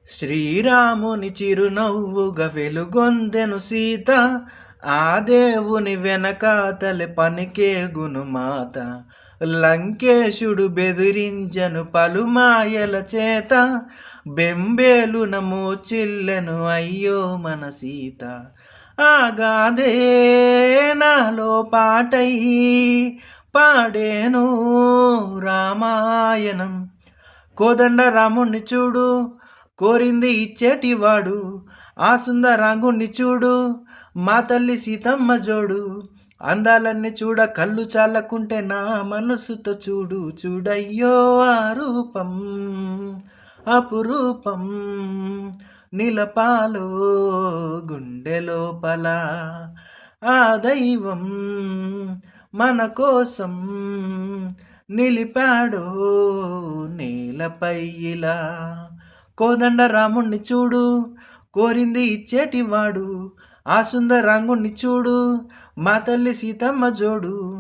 శ్రీరాముని చిరునవ్వుగా వెలుగొందెను సీత, ఆ దేవుని వెనకాతలె పనికేగును మాత. లంకేశుడు బెదిరించెను పలుమాయల చేత, బెంబేలున మోచిల్లెను అయ్యో మన సీత. ఆగాదే నాలో పాటై పాడేను రామాయణం. కోదండ రాముణ్ణి చూడు, కోరింది ఇచ్చేటివాడు. ఆ సుందరాంగుణ్ణి చూడు, మా తల్లి సీతమ్మ జోడు. అందాలన్నీ చూడ కళ్ళు చాలకుంటే నా మనసుతో చూడు. చూడయ్యో ఆ రూపం అపురూపం, నిలపాలో గుండె లోపల. ఆ దైవం మన కోసం నిలిపాడో నేలపై ఇలా. కోదండ రాముణ్ణి చూడు, కోరింది ఇచ్చేటివాడు. ఆ సుందరాంగుణ్ణి చూడు, మా తల్లి సీతమ్మ జోడు.